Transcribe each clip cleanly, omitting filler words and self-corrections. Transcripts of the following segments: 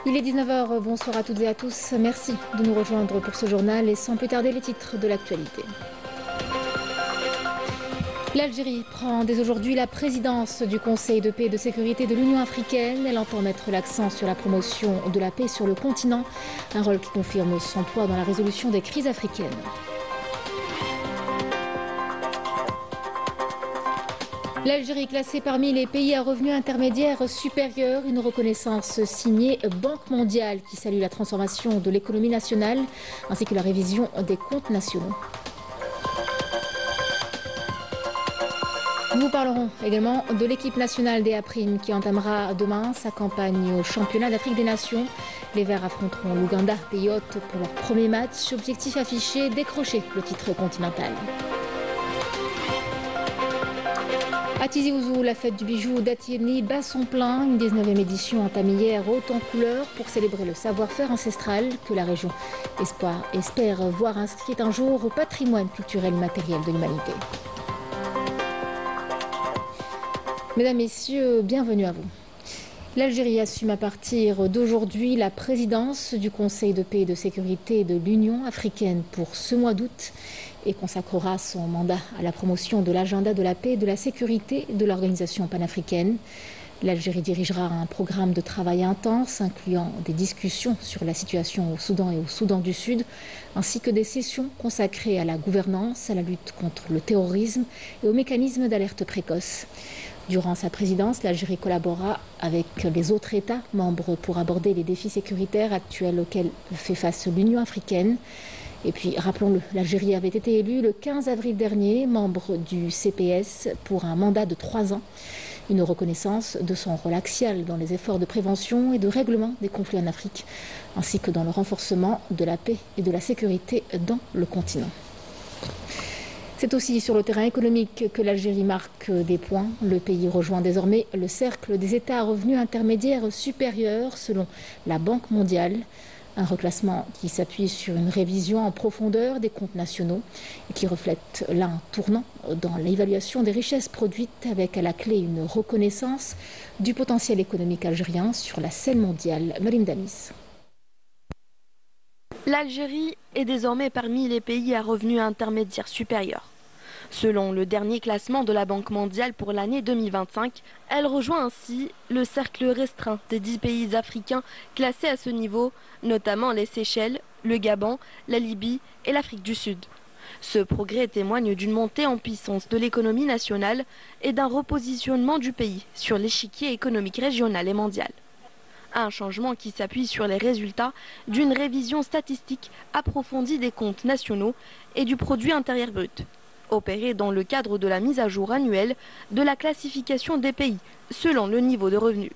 Il est 19 h, bonsoir à toutes et à tous. Merci de nous rejoindre pour ce journal et sans plus tarder les titres de l'actualité. L'Algérie prend dès aujourd'hui la présidence du Conseil de paix et de sécurité de l'Union africaine. Elle entend mettre l'accent sur la promotion de la paix sur le continent, un rôle qui confirme son poids dans la résolution des crises africaines. L'Algérie classée parmi les pays à revenus intermédiaires supérieurs, une reconnaissance signée Banque mondiale qui salue la transformation de l'économie nationale ainsi que la révision des comptes nationaux. Nous parlerons également de l'équipe nationale des A' qui entamera demain sa campagne au championnat d'Afrique des Nations. Les Verts affronteront l'Ouganda, pays hôte, pour leur premier match. Objectif affiché, décrocher le titre continental. À Tizi Ouzou, la fête du bijou d'Atieni bat son plein. Une 19e édition entame hier haute en couleurs pour célébrer le savoir-faire ancestral que la région espère voir inscrit un jour au patrimoine culturel matériel de l'humanité. Mesdames, Messieurs, bienvenue à vous. L'Algérie assume à partir d'aujourd'hui la présidence du Conseil de paix et de sécurité de l'Union africaine pour ce mois d'août et consacrera son mandat à la promotion de l'agenda de la paix et de la sécurité de l'organisation panafricaine. L'Algérie dirigera un programme de travail intense incluant des discussions sur la situation au Soudan et au Soudan du Sud, ainsi que des sessions consacrées à la gouvernance, à la lutte contre le terrorisme et aux mécanismes d'alerte précoce. Durant sa présidence, l'Algérie collaborera avec les autres États membres pour aborder les défis sécuritaires actuels auxquels fait face l'Union africaine. Et puis, rappelons-le, l'Algérie avait été élue le 15 avril dernier, membre du CPS, pour un mandat de 3 ans. Une reconnaissance de son rôle axial dans les efforts de prévention et de règlement des conflits en Afrique, ainsi que dans le renforcement de la paix et de la sécurité dans le continent. C'est aussi sur le terrain économique que l'Algérie marque des points. Le pays rejoint désormais le cercle des États à revenus intermédiaires supérieurs selon la Banque mondiale. Un reclassement qui s'appuie sur une révision en profondeur des comptes nationaux et qui reflète là un tournant dans l'évaluation des richesses produites avec à la clé une reconnaissance du potentiel économique algérien sur la scène mondiale. Marine Damis. L'Algérie est désormais parmi les pays à revenus intermédiaires supérieurs. Selon le dernier classement de la Banque mondiale pour l'année 2025, elle rejoint ainsi le cercle restreint des 10 pays africains classés à ce niveau, notamment les Seychelles, le Gabon, la Libye et l'Afrique du Sud. Ce progrès témoigne d'une montée en puissance de l'économie nationale et d'un repositionnement du pays sur l'échiquier économique régional et mondial. Un changement qui s'appuie sur les résultats d'une révision statistique approfondie des comptes nationaux et du produit intérieur brut, opéré dans le cadre de la mise à jour annuelle de la classification des pays selon le niveau de revenus.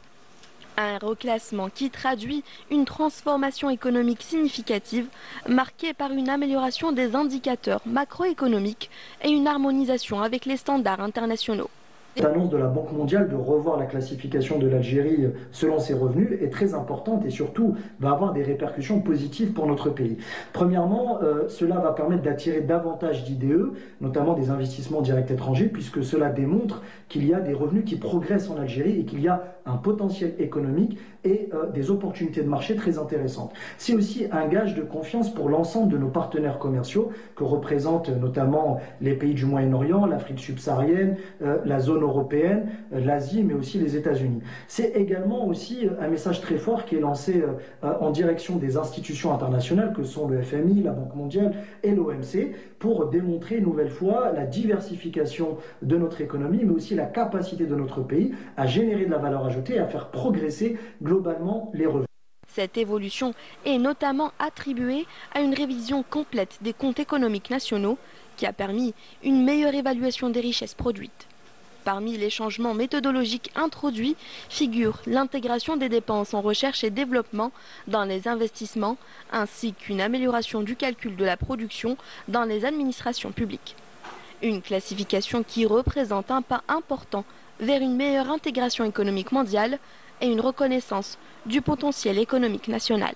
Un reclassement qui traduit une transformation économique significative marquée par une amélioration des indicateurs macroéconomiques et une harmonisation avec les standards internationaux. L'annonce de la Banque mondiale de revoir la classification de l'Algérie selon ses revenus est très importante et surtout va avoir des répercussions positives pour notre pays. Premièrement, cela va permettre d'attirer davantage d'IDE, notamment des investissements directs étrangers, puisque cela démontre qu'il y a des revenus qui progressent en Algérie et qu'il y a un potentiel économique et des opportunités de marché très intéressantes. C'est aussi un gage de confiance pour l'ensemble de nos partenaires commerciaux que représentent notamment les pays du Moyen-Orient, l'Afrique subsaharienne, la zone européenne, l'Asie, mais aussi les États-Unis. C'est également aussi un message très fort qui est lancé en direction des institutions internationales que sont le FMI, la Banque mondiale et l'OMC pour démontrer une nouvelle fois la diversification de notre économie, mais aussi la capacité de notre pays à générer de la valeur ajoutée et à faire progresser globalement les revenus. Cette évolution est notamment attribuée à une révision complète des comptes économiques nationaux qui a permis une meilleure évaluation des richesses produites. Parmi les changements méthodologiques introduits figure l'intégration des dépenses en recherche et développement dans les investissements, ainsi qu'une amélioration du calcul de la production dans les administrations publiques. Une classification qui représente un pas important vers une meilleure intégration économique mondiale et une reconnaissance du potentiel économique national.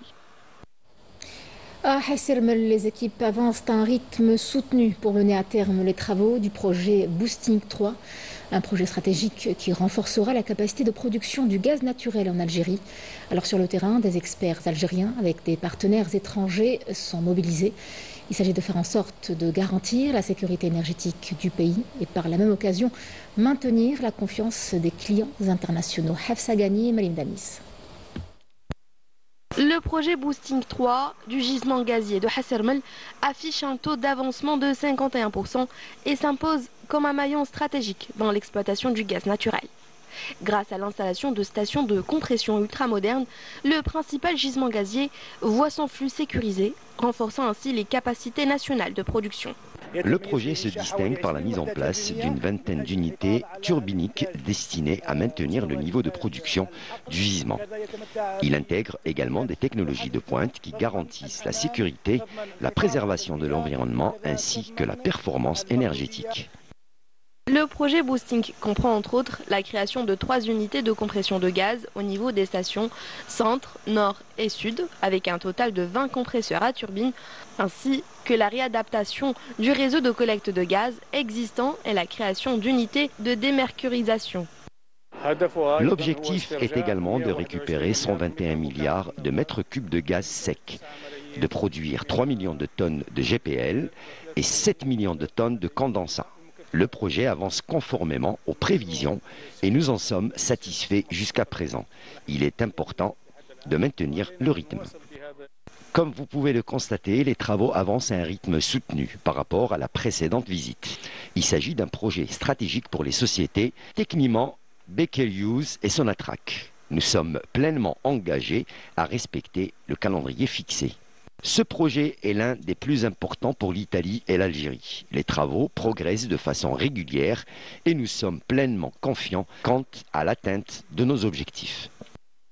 À Hessermel, les équipes avancent à un rythme soutenu pour mener à terme les travaux du projet Boosting 3. Un projet stratégique qui renforcera la capacité de production du gaz naturel en Algérie. Alors sur le terrain, des experts algériens avec des partenaires étrangers sont mobilisés. Il s'agit de faire en sorte de garantir la sécurité énergétique du pays et par la même occasion maintenir la confiance des clients internationaux. Hafsa Ghani et Malim Damis. Le projet Boosting 3 du gisement gazier de Hassermel affiche un taux d'avancement de 51% et s'impose comme un maillon stratégique dans l'exploitation du gaz naturel. Grâce à l'installation de stations de compression ultramodernes, le principal gisement gazier voit son flux sécurisé, renforçant ainsi les capacités nationales de production. Le projet se distingue par la mise en place d'une vingtaine d'unités turbiniques destinées à maintenir le niveau de production du gisement. Il intègre également des technologies de pointe qui garantissent la sécurité, la préservation de l'environnement ainsi que la performance énergétique. Le projet Boosting comprend entre autres la création de 3 unités de compression de gaz au niveau des stations centre, nord et sud, avec un total de 20 compresseurs à turbine, ainsi que la réadaptation du réseau de collecte de gaz existant et la création d'unités de démercurisation. L'objectif est également de récupérer 121 milliards de mètres cubes de gaz sec, de produire 3 millions de tonnes de GPL et 7 millions de tonnes de condensat. Le projet avance conformément aux prévisions et nous en sommes satisfaits jusqu'à présent. Il est important de maintenir le rythme. Comme vous pouvez le constater, les travaux avancent à un rythme soutenu par rapport à la précédente visite. Il s'agit d'un projet stratégique pour les sociétés Technimont, Baker Hughes et Sonatrach. Nous sommes pleinement engagés à respecter le calendrier fixé. Ce projet est l'un des plus importants pour l'Italie et l'Algérie. Les travaux progressent de façon régulière et nous sommes pleinement confiants quant à l'atteinte de nos objectifs.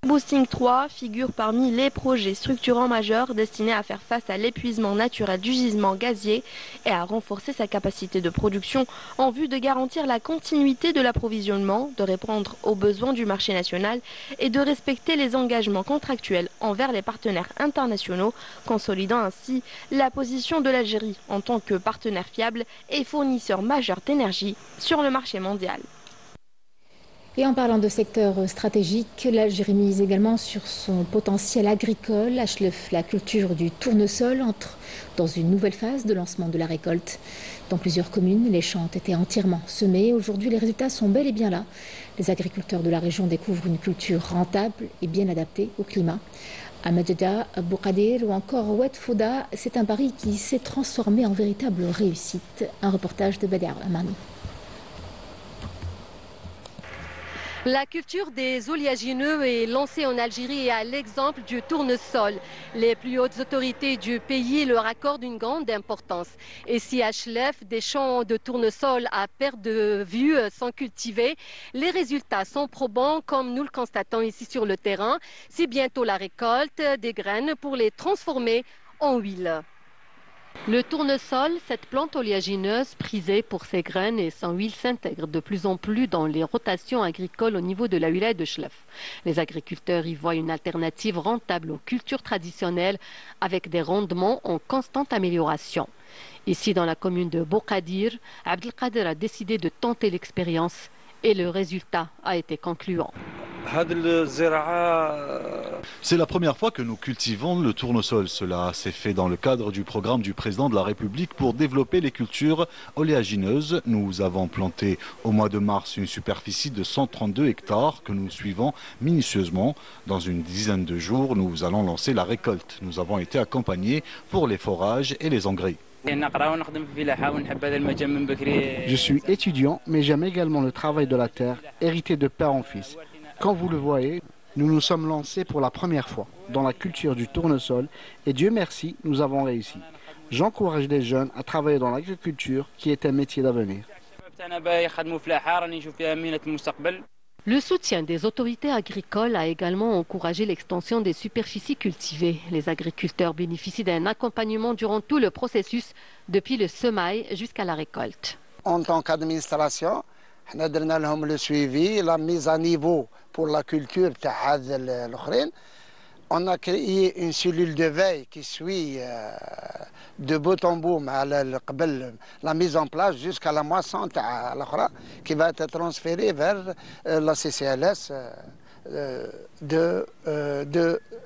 Boosting 3 figure parmi les projets structurants majeurs destinés à faire face à l'épuisement naturel du gisement gazier et à renforcer sa capacité de production en vue de garantir la continuité de l'approvisionnement, de répondre aux besoins du marché national et de respecter les engagements contractuels envers les partenaires internationaux, consolidant ainsi la position de l'Algérie en tant que partenaire fiable et fournisseur majeur d'énergie sur le marché mondial. Et en parlant de secteur stratégique, l'Algérie mise également sur son potentiel agricole. Achlef, la culture du tournesol, entre dans une nouvelle phase de lancement de la récolte. Dans plusieurs communes, les champs ont été entièrement semés. Aujourd'hui, les résultats sont bel et bien là. Les agriculteurs de la région découvrent une culture rentable et bien adaptée au climat. À Medjeda, Boukadir ou encore Oued Fouda, c'est un pari qui s'est transformé en véritable réussite. Un reportage de Badiar Amani. La culture des oléagineux est lancée en Algérie à l'exemple du tournesol. Les plus hautes autorités du pays leur accordent une grande importance. Et si à Achlef, des champs de tournesol à perte de vue sont cultivés, les résultats sont probants comme nous le constatons ici sur le terrain. C'est bientôt la récolte des graines pour les transformer en huile. Le tournesol, cette plante oléagineuse prisée pour ses graines et son huile s'intègre de plus en plus dans les rotations agricoles au niveau de la wilaya de Chlef. Les agriculteurs y voient une alternative rentable aux cultures traditionnelles avec des rendements en constante amélioration. Ici dans la commune de Boukadir, Abdelkader a décidé de tenter l'expérience et le résultat a été concluant. C'est la première fois que nous cultivons le tournesol. Cela s'est fait dans le cadre du programme du président de la République pour développer les cultures oléagineuses. Nous avons planté au mois de mars une superficie de 132 hectares que nous suivons minutieusement. Dans une dizaine de jours, nous allons lancer la récolte. Nous avons été accompagnés pour les forages et les engrais. Je suis étudiant, mais j'aime également le travail de la terre, hérité de père en fils. Comme vous le voyez, nous nous sommes lancés pour la première fois dans la culture du tournesol et Dieu merci, nous avons réussi. J'encourage les jeunes à travailler dans l'agriculture qui est un métier d'avenir. Le soutien des autorités agricoles a également encouragé l'extension des superficies cultivées. Les agriculteurs bénéficient d'un accompagnement durant tout le processus, depuis le semail jusqu'à la récolte. En tant qu'administration, nous avons le suivi, la mise à niveau pour la culture. On a créé une cellule de veille qui suit de bout en bout la mise en place jusqu'à la moisson qui va être transférée vers la CCLS de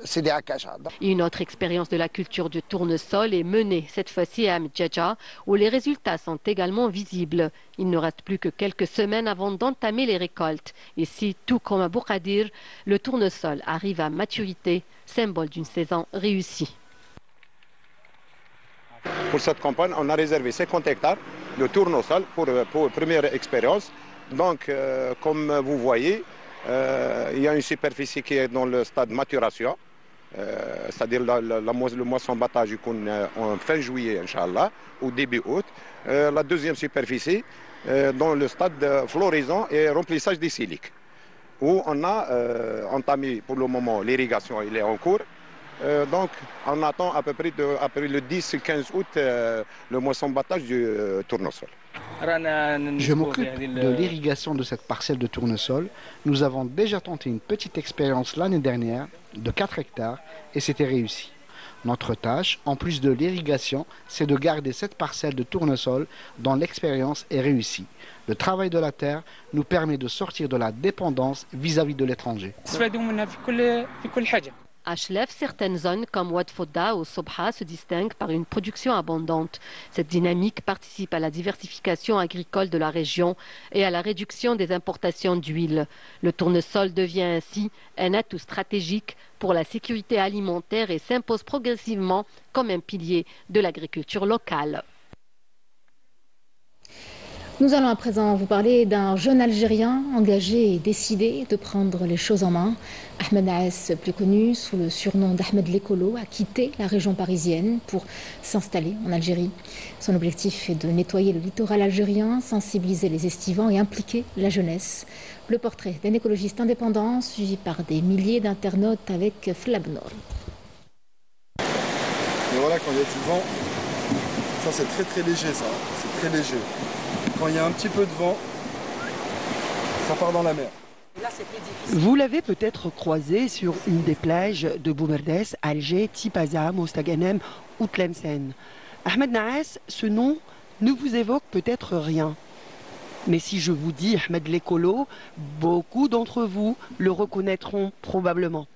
Sidi Akacha. Une autre expérience de la culture du tournesol est menée, cette fois-ci à Mdjadja, où les résultats sont également visibles. Il ne reste plus que quelques semaines avant d'entamer les récoltes. Ici, tout comme à Bourgadir, le tournesol arrive à maturité, symbole d'une saison réussie. Pour cette campagne, on a réservé 50 hectares de tournesol pour première expérience. Donc, comme vous voyez, il y a une superficie qui est dans le stade de maturation, c'est-à-dire le moisson battage en fin juillet, Inch'Allah, au début août. La deuxième superficie dans le stade de floraison et remplissage des siliques, où on a entamé pour le moment l'irrigation, il est en cours. Donc on attend à peu près après le 10-15 août le moisson battage du tournesol. Je m'occupe de l'irrigation de cette parcelle de tournesol. Nous avons déjà tenté une petite expérience l'année dernière de 4 hectares et c'était réussi. Notre tâche, en plus de l'irrigation, c'est de garder cette parcelle de tournesol dont l'expérience est réussie. Le travail de la terre nous permet de sortir de la dépendance vis-à-vis de l'étranger. À Chlef, certaines zones comme Ouad Fodda ou Sobha se distinguent par une production abondante. Cette dynamique participe à la diversification agricole de la région et à la réduction des importations d'huile. Le tournesol devient ainsi un atout stratégique pour la sécurité alimentaire et s'impose progressivement comme un pilier de l'agriculture locale. Nous allons à présent vous parler d'un jeune Algérien engagé et décidé de prendre les choses en main. Ahmed Naes, plus connu sous le surnom d'Ahmed l'Écolo, a quitté la région parisienne pour s'installer en Algérie. Son objectif est de nettoyer le littoral algérien, sensibiliser les estivants et impliquer la jeunesse. Le portrait d'un écologiste indépendant suivi par des milliers d'internautes avec Flabnor. Et voilà, quand il y a du vent, ça c'est très léger, ça, c'est très léger. Quand il y a un petit peu de vent, ça part dans la mer. Vous l'avez peut-être croisé sur une des plages de Boumerdes, Alger, Tipaza, Mostaganem ou Tlemcen. Ahmed Naes, ce nom ne vous évoque peut-être rien. Mais si je vous dis Ahmed l'Écolo, beaucoup d'entre vous le reconnaîtront probablement.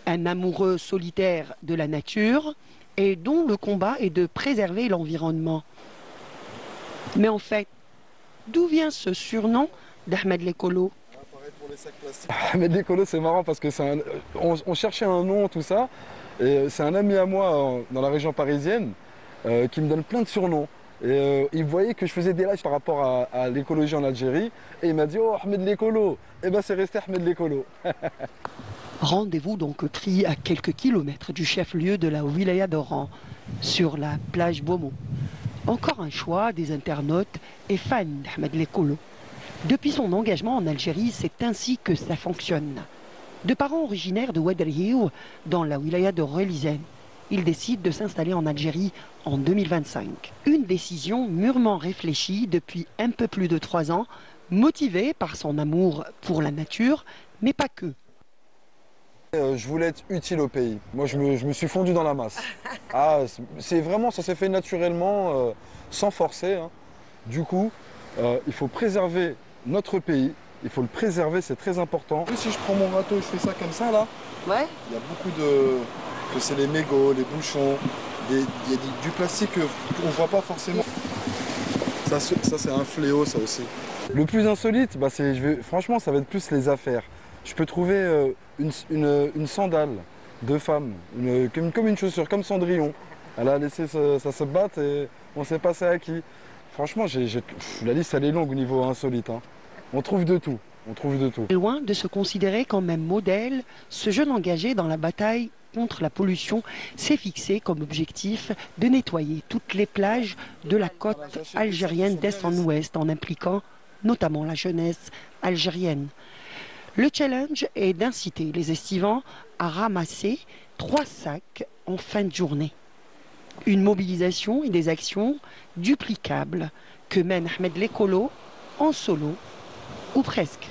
Un amoureux solitaire de la nature et dont le combat est de préserver l'environnement. Mais en fait, d'où vient ce surnom d'Ahmed l'Écolo? Ahmed l'Écolo, c'est marrant parce que on cherchait un nom, tout ça, et c'est un ami à moi dans la région parisienne qui me donne plein de surnoms. Et il voyait que je faisais des lives par rapport à l'écologie en Algérie, et il m'a dit « Oh, Ahmed l'Écolo !» Et bien c'est resté Ahmed l'Écolo. Rendez-vous donc au tri à quelques kilomètres du chef-lieu de la wilaya d'Oran, sur la plage Beaumont. Encore un choix des internautes et fans d'Ahmed l'Écolo. Depuis son engagement en Algérie, c'est ainsi que ça fonctionne. De parents originaires de Ouadrihou, dans la wilaya de Relizane, il décide de s'installer en Algérie en 2025. Une décision mûrement réfléchie depuis un peu plus de 3 ans, motivée par son amour pour la nature, mais pas que. Je voulais être utile au pays. Moi, je me suis fondu dans la masse. Ah, c'est vraiment, ça s'est fait naturellement, sans forcer. Hein. Du coup, il faut préserver notre pays. Il faut le préserver, c'est très important. Si je prends mon râteau, je fais ça comme ça, là. Ouais. Il y a beaucoup de... que c'est les mégots, les bouchons, il y a du plastique qu'on ne voit pas forcément. Ça c'est un fléau, ça aussi. Le plus insolite, bah, franchement, ça va être plus les affaires. Je peux trouver une sandale de femme, comme une chaussure, comme Cendrillon. Elle a laissé ça se battre et on ne sait pas c'est à qui. Franchement, la liste elle est longue au niveau insolite. Hein. On trouve de tout. On trouve de tout. Loin de se considérer comme un modèle, ce jeune engagé dans la bataille contre la pollution s'est fixé comme objectif de nettoyer toutes les plages de la côte algérienne d'est en ouest, en impliquant notamment la jeunesse algérienne. Le challenge est d'inciter les estivants à ramasser 3 sacs en fin de journée. Une mobilisation et des actions duplicables que mène Ahmed l'Écolo en solo, ou presque.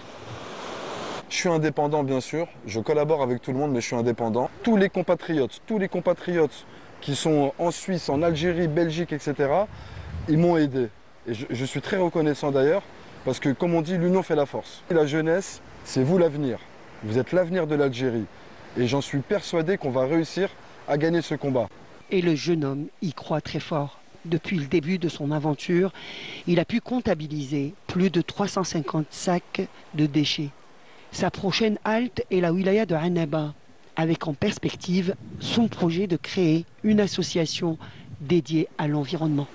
Je suis indépendant bien sûr, je collabore avec tout le monde mais je suis indépendant. Tous les compatriotes qui sont en Suisse, en Algérie, Belgique, etc., ils m'ont aidé. Et je suis très reconnaissant d'ailleurs parce que comme on dit, l'union fait la force. La jeunesse, c'est vous l'avenir. Vous êtes l'avenir de l'Algérie. Et j'en suis persuadé qu'on va réussir à gagner ce combat. Et le jeune homme y croit très fort. Depuis le début de son aventure, il a pu comptabiliser plus de 350 sacs de déchets. Sa prochaine halte est la wilaya de Annaba, avec en perspective son projet de créer une association dédiée à l'environnement.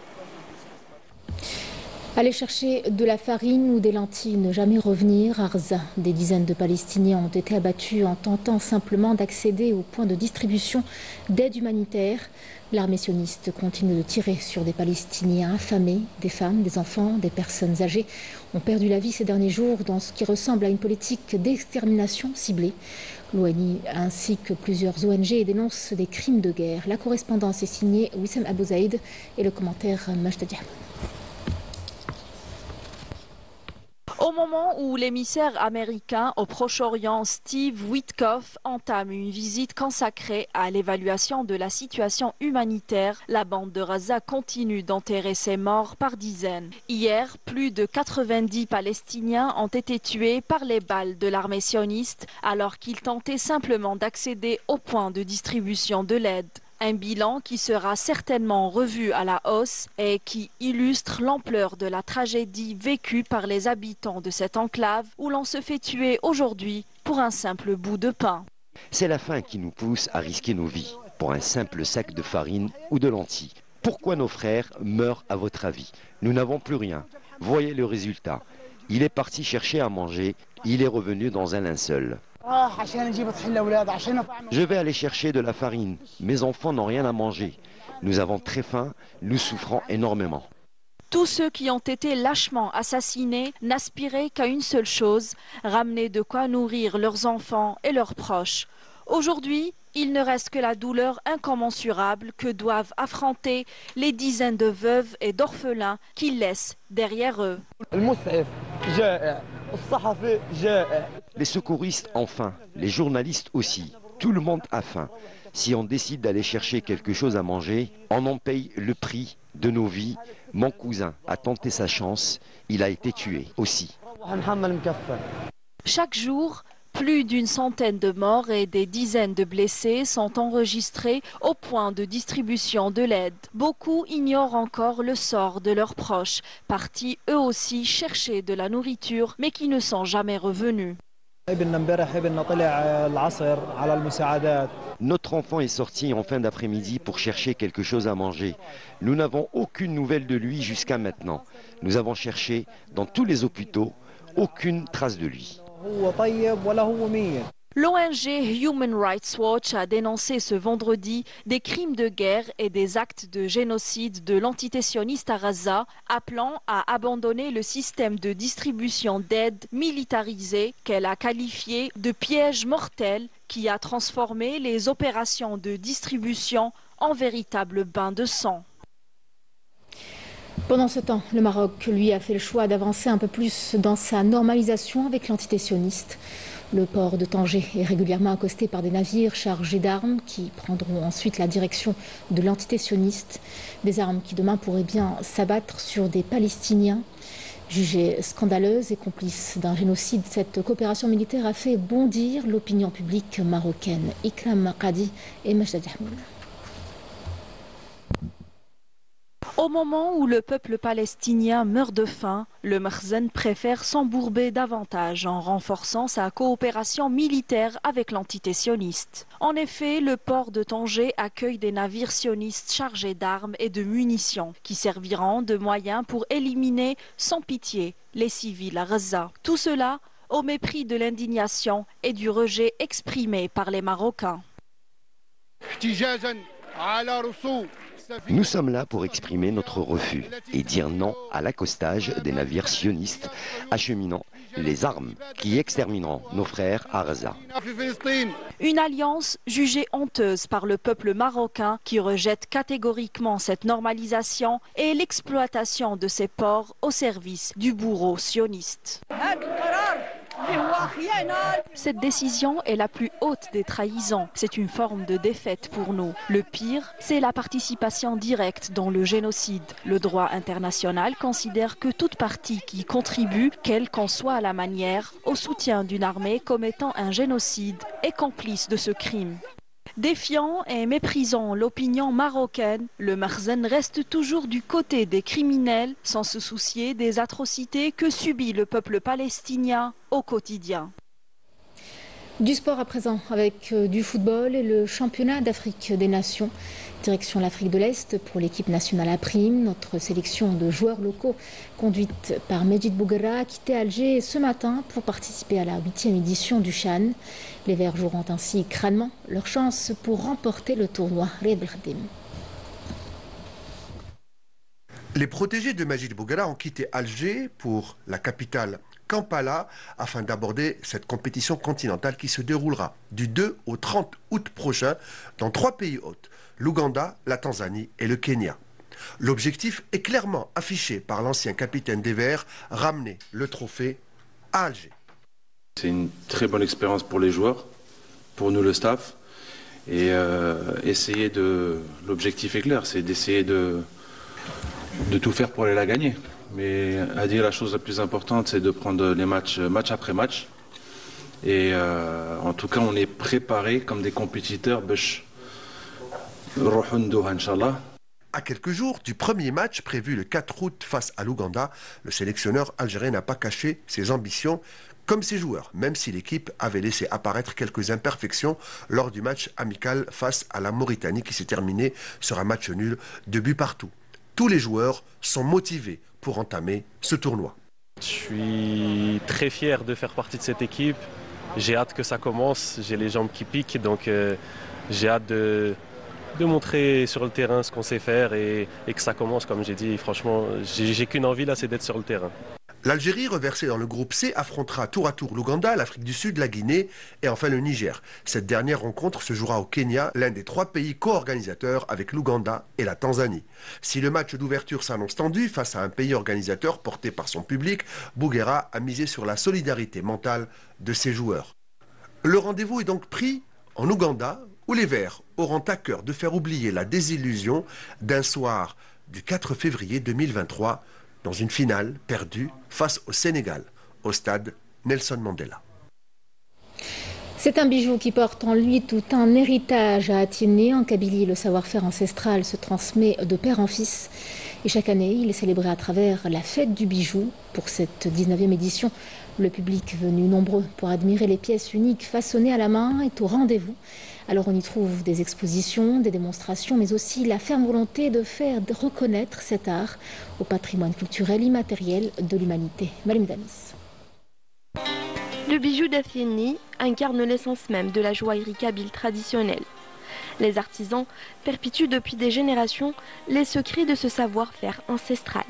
Aller chercher de la farine ou des lentilles, ne jamais revenir. À Arza, des dizaines de Palestiniens ont été abattus en tentant simplement d'accéder au point de distribution d'aide humanitaire. L'armée sioniste continue de tirer sur des Palestiniens affamés, des femmes, des enfants, des personnes âgées ont perdu la vie ces derniers jours dans ce qui ressemble à une politique d'extermination ciblée. L'ONU ainsi que plusieurs ONG dénoncent des crimes de guerre. La correspondance est signée Wissam Abou Zaïd et le commentaire Majda Diab. Au moment où l'émissaire américain au Proche-Orient Steve Witkoff entame une visite consacrée à l'évaluation de la situation humanitaire, la bande de Gaza continue d'enterrer ses morts par dizaines. Hier, plus de 90 Palestiniens ont été tués par les balles de l'armée sioniste alors qu'ils tentaient simplement d'accéder au point de distribution de l'aide. Un bilan qui sera certainement revu à la hausse et qui illustre l'ampleur de la tragédie vécue par les habitants de cette enclave où l'on se fait tuer aujourd'hui pour un simple bout de pain. C'est la faim qui nous pousse à risquer nos vies pour un simple sac de farine ou de lentilles. Pourquoi nos frères meurent à votre avis? Nous n'avons plus rien. Voyez le résultat. Il est parti chercher à manger, il est revenu dans un linceul. Je vais aller chercher de la farine. Mes enfants n'ont rien à manger. Nous avons très faim, nous souffrons énormément. Tous ceux qui ont été lâchement assassinés n'aspiraient qu'à une seule chose, ramener de quoi nourrir leurs enfants et leurs proches. Aujourd'hui, il ne reste que la douleur incommensurable que doivent affronter les dizaines de veuves et d'orphelins qu'ils laissent derrière eux. Les secouristes ont faim, les journalistes aussi. Tout le monde a faim. Si on décide d'aller chercher quelque chose à manger, on en paye le prix de nos vies. Mon cousin a tenté sa chance, il a été tué aussi. Chaque jour, plus d'une centaine de morts et des dizaines de blessés sont enregistrés au point de distribution de l'aide. Beaucoup ignorent encore le sort de leurs proches, partis eux aussi chercher de la nourriture, mais qui ne sont jamais revenus. Notre enfant est sorti en fin d'après-midi pour chercher quelque chose à manger. Nous n'avons aucune nouvelle de lui jusqu'à maintenant. Nous avons cherché dans tous les hôpitaux, aucune trace de lui. L'ONG Human Rights Watch a dénoncé ce vendredi des crimes de guerre et des actes de génocide de l'entité sioniste à Gaza, appelant à abandonner le système de distribution d'aide militarisé qu'elle a qualifié de piège mortel qui a transformé les opérations de distribution en véritable bain de sang. Pendant ce temps, le Maroc, lui, a fait le choix d'avancer un peu plus dans sa normalisation avec l'entité sioniste. Le port de Tanger est régulièrement accosté par des navires chargés d'armes qui prendront ensuite la direction de l'entité sioniste. Des armes qui demain pourraient bien s'abattre sur des Palestiniens. Jugée scandaleuse et complice d'un génocide, cette coopération militaire a fait bondir l'opinion publique marocaine. Ikram Qadi et Majda Diahmoud. Au moment où le peuple palestinien meurt de faim, le Makhzen préfère s'embourber davantage en renforçant sa coopération militaire avec l'entité sioniste. En effet, le port de Tanger accueille des navires sionistes chargés d'armes et de munitions qui serviront de moyens pour éliminer sans pitié les civils à Gaza. Tout cela au mépris de l'indignation et du rejet exprimé par les Marocains. Nous sommes là pour exprimer notre refus et dire non à l'accostage des navires sionistes acheminant les armes qui extermineront nos frères à Gaza. Une alliance jugée honteuse par le peuple marocain qui rejette catégoriquement cette normalisation et l'exploitation de ces ports au service du bourreau sioniste. Cette décision est la plus haute des trahisons. C'est une forme de défaite pour nous. Le pire, c'est la participation directe dans le génocide. Le droit international considère que toute partie qui contribue, quelle qu'en soit la manière, au soutien d'une armée commettant un génocide est complice de ce crime. Défiant et méprisant l'opinion marocaine, le Makhzen reste toujours du côté des criminels sans se soucier des atrocités que subit le peuple palestinien au quotidien. Du sport à présent avec du football et le championnat d'Afrique des Nations. Direction l'Afrique de l'Est pour l'équipe nationale à prime. Notre sélection de joueurs locaux conduite par Medjid Bouguerra a quitté Alger ce matin pour participer à la 8e édition du CHAN. Les Verts joueront ainsi crânement leur chance pour remporter le tournoi Riyad Belkhadim. Les protégés de Medjid Bouguerra ont quitté Alger pour la capitale Kampala afin d'aborder cette compétition continentale qui se déroulera du 2 au 30 août prochain dans 3 pays hôtes, l'Ouganda, la Tanzanie et le Kenya. L'objectif est clairement affiché par l'ancien capitaine des Verts, ramener le trophée à Alger. C'est une très bonne expérience pour les joueurs, pour nous le staff, et l'objectif est clair, c'est d'essayer de tout faire pour aller la gagner. Mais à dire la chose la plus importante, c'est de prendre les match après match. Et en tout cas, on est préparé comme des compétiteurs. À quelques jours du premier match prévu le 4 août face à l'Ouganda, le sélectionneur algérien n'a pas caché ses ambitions comme ses joueurs, même si l'équipe avait laissé apparaître quelques imperfections lors du match amical face à la Mauritanie qui s'est terminé sur un match nul, 2 buts partout. Tous les joueurs sont motivés pour entamer ce tournoi. Je suis très fier de faire partie de cette équipe. J'ai hâte que ça commence. J'ai les jambes qui piquent, donc j'ai hâte de montrer sur le terrain ce qu'on sait faire et que ça commence, comme j'ai dit. Franchement, j'ai qu'une envie là, c'est d'être sur le terrain. L'Algérie, reversée dans le groupe C, affrontera tour à tour l'Ouganda, l'Afrique du Sud, la Guinée et enfin le Niger. Cette dernière rencontre se jouera au Kenya, l'un des 3 pays co-organisateurs avec l'Ouganda et la Tanzanie. Si le match d'ouverture s'annonce tendu face à un pays organisateur porté par son public, Bouguerra a misé sur la solidarité mentale de ses joueurs. Le rendez-vous est donc pris en Ouganda, où les Verts auront à cœur de faire oublier la désillusion d'un soir du 4 février 2023 dans une finale perdue face au Sénégal, au stade Nelson Mandela. C'est un bijou qui porte en lui tout un héritage à Atiéné. En Kabylie, le savoir-faire ancestral se transmet de père en fils. Et chaque année, il est célébré à travers la fête du bijou. Pour cette 19e édition, le public venu nombreux pour admirer les pièces uniques façonnées à la main est au rendez-vous. Alors on y trouve des expositions, des démonstrations, mais aussi la ferme volonté de faire reconnaître cet art au patrimoine culturel immatériel de l'humanité. Malim Damis. Le bijou d'Atiéné incarne l'essence même de la joaillerie kabyle traditionnelle. Les artisans perpétuent depuis des générations les secrets de ce savoir-faire ancestral.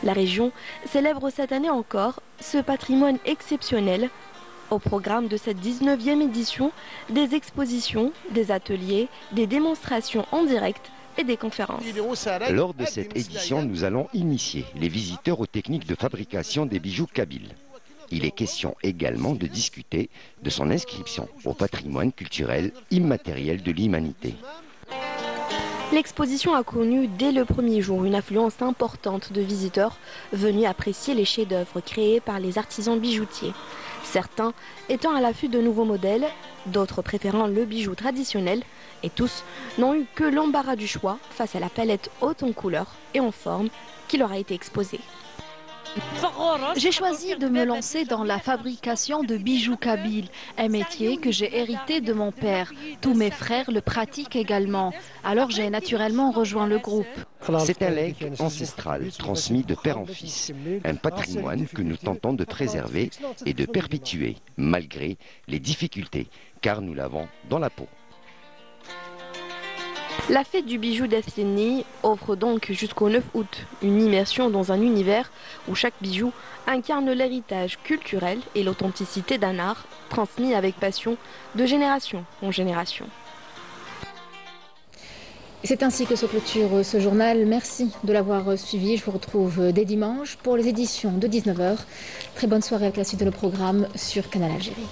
La région célèbre cette année encore ce patrimoine exceptionnel. Au programme de cette 19e édition, des expositions, des ateliers, des démonstrations en direct et des conférences. Lors de cette édition, nous allons initier les visiteurs aux techniques de fabrication des bijoux kabyles. Il est question également de discuter de son inscription au patrimoine culturel immatériel de l'humanité. L'exposition a connu dès le premier jour une affluence importante de visiteurs venus apprécier les chefs-d'œuvre créés par les artisans bijoutiers. Certains étant à l'affût de nouveaux modèles, d'autres préférant le bijou traditionnel, et tous n'ont eu que l'embarras du choix face à la palette haute en couleurs et en forme qui leur a été exposée. J'ai choisi de me lancer dans la fabrication de bijoux kabyles, un métier que j'ai hérité de mon père. Tous mes frères le pratiquent également, alors j'ai naturellement rejoint le groupe. C'est un legs ancestral transmis de père en fils, un patrimoine que nous tentons de préserver et de perpétuer, malgré les difficultés, car nous l'avons dans la peau. La fête du bijou d'Atiéné offre donc jusqu'au 9 août une immersion dans un univers où chaque bijou incarne l'héritage culturel et l'authenticité d'un art transmis avec passion de génération en génération. C'est ainsi que se clôture ce journal. Merci de l'avoir suivi. Je vous retrouve dès dimanche pour les éditions de 19h. Très bonne soirée avec la suite de nos programmes sur Canal Algérie.